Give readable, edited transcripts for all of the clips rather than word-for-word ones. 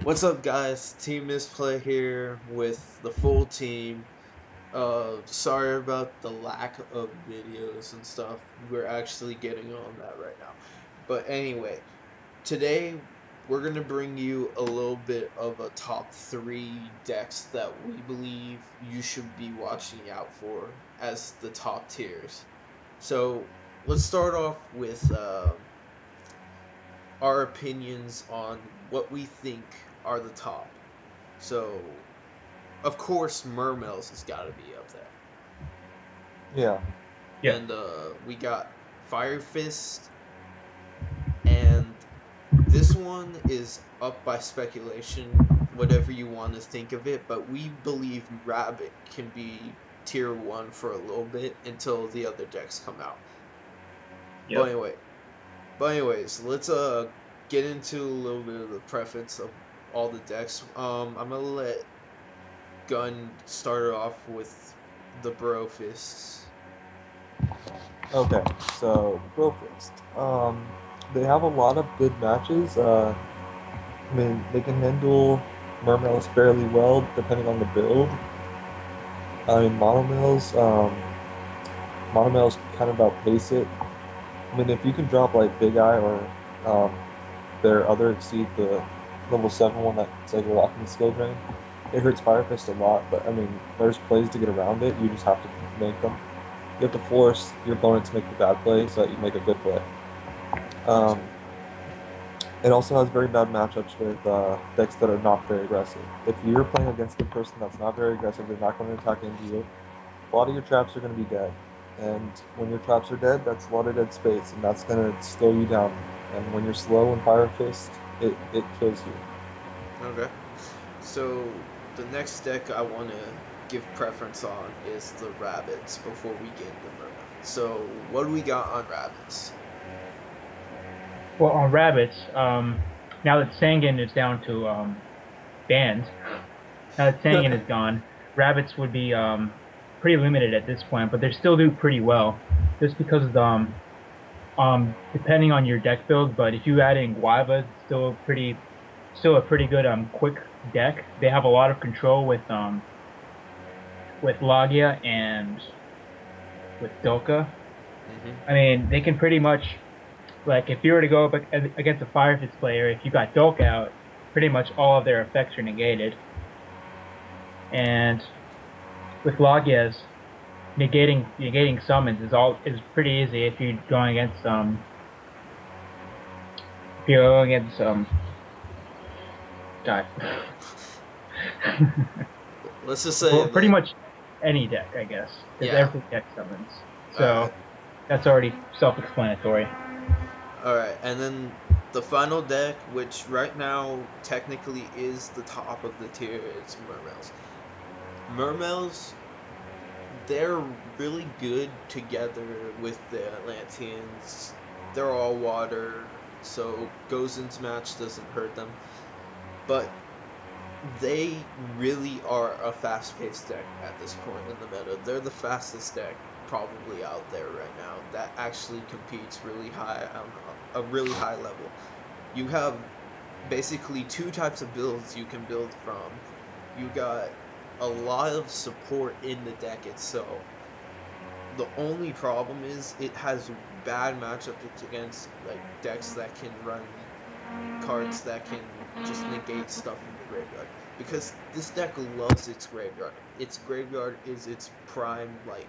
What's up, guys? TeamMisplayed here with the full team. Sorry about the lack of videos and stuff. We're actually getting on that right now. But anyway, today we're gonna bring you a little bit of a top three decks that we believe you should be watching out for as the top tiers. So let's start off with our opinions on what we think are the top. So, of course, Mermails has got to be up there. Yeah. Yeah. And we got Fire Fist, and this one is up by speculation, whatever you want to think of it, but we believe Rabbit can be tier 1 for a little bit until the other decks come out. But Yep. anyway, let's get into a little bit of the preference of all the decks. I'm gonna let Gun start off with the Bro Fists. Okay. So Brofist. They have a lot of good matches. I mean, they can handle Mermails fairly well depending on the build. I mean, Monomels kind of outpace it. I mean, if you can drop like Big Eye or um, their other Exceed, the level 7 one that's like locking the skill drain, it hurts Fire Fist a lot. But I mean, there's plays to get around it. You just have to make them. You have to force your opponent to make the bad play so that you make a good play. Gotcha. Um, it also has very bad matchups with decks that are not very aggressive. If you're playing against a person that's not very aggressive, they're not going to attack into you. A lot of your traps are going to be dead, and when your traps are dead, that's a lot of dead space, and that's going to slow you down. And when you're slow in Fire Fist, it kills you. Okay. So the next deck I want to give preference on is the Rabbits before we get into Merman. So what do we got on Rabbits? Well, on rabbits, now that Sangan is down to banned, now that Sangan is gone, rabbits would be pretty limited at this point, but they still do pretty well, just because of the depending on your deck build. But if you add in Guava, it's still a pretty good quick deck. They have a lot of control with Logia and with Dolka. Mm-hmm. I mean, they can pretty much, like, if you were to go up against a Fire Fist player, if you got Dolk out, pretty much all of their effects are negated. And with Logias, negating summons is pretty easy if you're going against God. Let's just say Well, pretty that. much any deck, I guess, because Yeah. every deck summons. All So right. that's already self-explanatory. All right. And then the final deck, which right now technically is the top of the tier, is Mermails. Mermails, they're really good together with the Atlanteans. They're all water, so goes into match doesn't hurt them. But they really are a fast-paced deck at this point in the meta. They're the fastest deck probably out there right now that actually competes really high on a really high level. You have basically two types of builds you can build from. You got a lot of support in the deck itself. The only problem is it has bad matchups against like decks that can run cards that can just negate stuff in the graveyard, because this deck loves its graveyard. Its graveyard is its prime like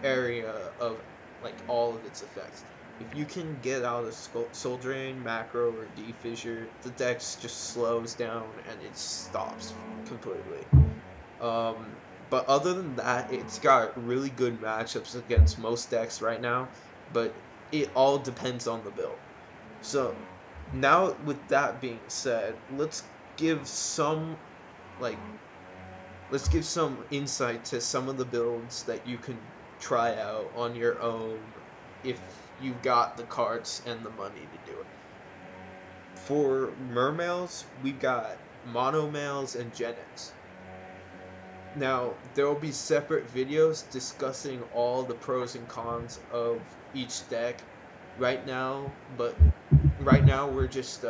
area of like all of its effects. If you can get out of Soul Drain, Macro, or D-Fissure, the deck just slows down and it stops completely. But other than that, it's got really good matchups against most decks right now, but it all depends on the build. So now, with that being said, give some like let's give some insight to some of the builds that you can try out on your own if you've got the cards and the money to do it. For Mermails, we've got Monomales and Gen X. Now, there will be separate videos discussing all the pros and cons of each deck right now, but right now we're just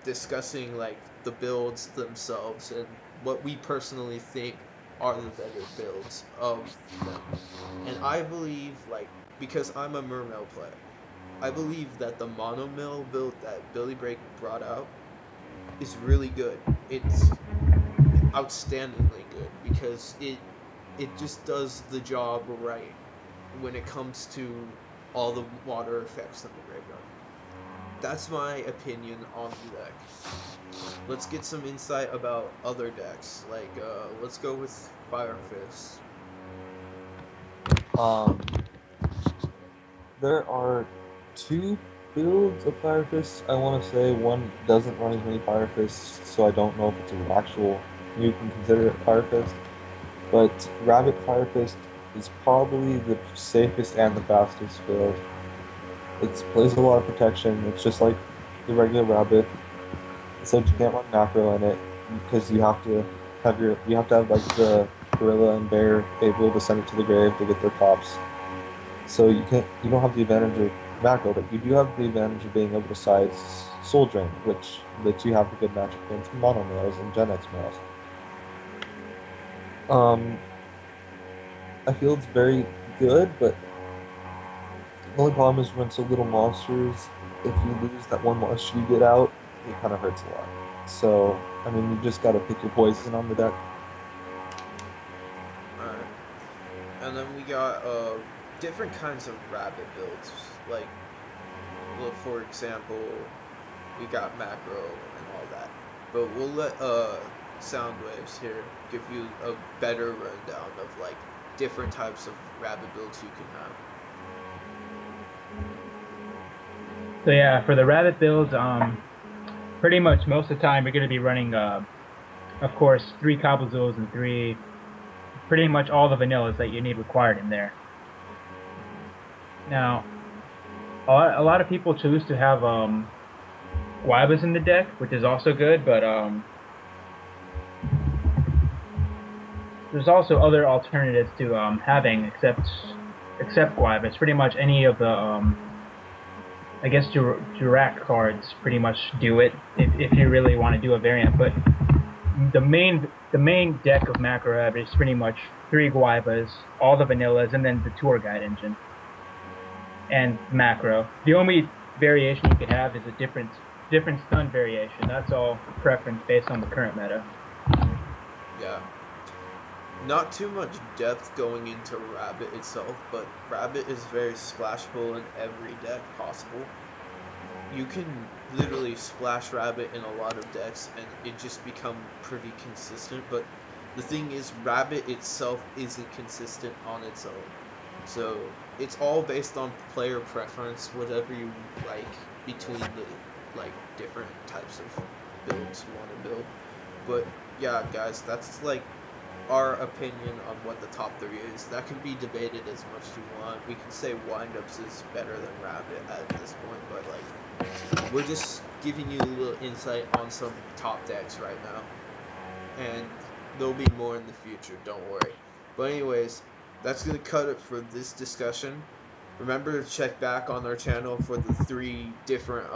discussing like the builds themselves and what we personally think are the better builds of them. And I believe, like, because I'm a Mermail player, I believe that the monomill build that Billy Break brought out is really good. It's outstandingly good because it just does the job right when it comes to all the water effects in the graveyard. That's my opinion on the deck. Let's get some insight about other decks. Like, let's go with Fire Fist. There are two builds of Fire Fists. I want to say one doesn't run as many Fire Fists, so I don't know if it's an actual. You can consider it Fire Fist, but Rabbit Fire Fist is probably the safest and the fastest build. It plays a lot of protection. It's just like the regular Rabbit, except you can't run macro in it because you have to have like the gorilla and bear able to send it to the grave to get their pops. So you don't have the advantage of macro, but you do have the advantage of being able to size Soul Drain, which lets you have a good matchup against mono males and Gen X males. I feel it's very good, but the only problem is you run so little monsters. If you lose that one monster you get out, it kind of hurts a lot. So, I mean, you just got to pick your poison on the deck. Alright. And then we got different kinds of rabbit builds. Like, well, for example, we got macro and all that. But we'll let Soundwaves here give you a better rundown of like different types of rabbit builds you can have. So yeah, for the rabbit builds, pretty much most of the time you're going to be running, of course, 3 Cobblezools and 3, pretty much all the vanillas that you need required in there. Now, a lot of people choose to have Guaibas in the deck, which is also good, but there's also other alternatives to having except Guaibas. Pretty much any of the I guess Durac cards pretty much do it if you really want to do a variant. But the main deck of Macro Rabbit is pretty much 3 Guaibas, all the vanillas, and then the tour guide engine and macro. The only variation you could have is a different stun variation. That's all preference based on the current meta. Yeah. Not too much depth going into Rabbit itself, but Rabbit is very splashable in every deck possible. You can literally splash Rabbit in a lot of decks and it just become pretty consistent, but the thing is Rabbit itself isn't consistent on its own. So it's all based on player preference, whatever you like between the like different types of builds you want to build. But yeah, guys, that's like our opinion on what the top 3 is. That can be debated as much as you want. We can say Windups is better than Rabbit at this point, but like we're just giving you a little insight on some top decks right now. And there'll be more in the future, don't worry. But anyways, that's going to cut it for this discussion. Remember to check back on our channel for the 3 different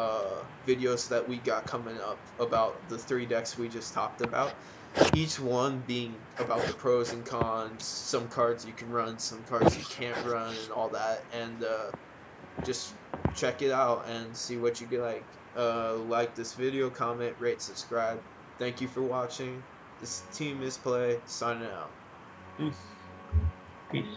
videos that we got coming up about the 3 decks we just talked about. Each one being about the pros and cons, some cards you can run, some cards you can't run, and all that. And just check it out and see what you like. Like this video, comment, rate, subscribe. Thank you for watching. This is TeamMisplayed signing out. Peace. Peace.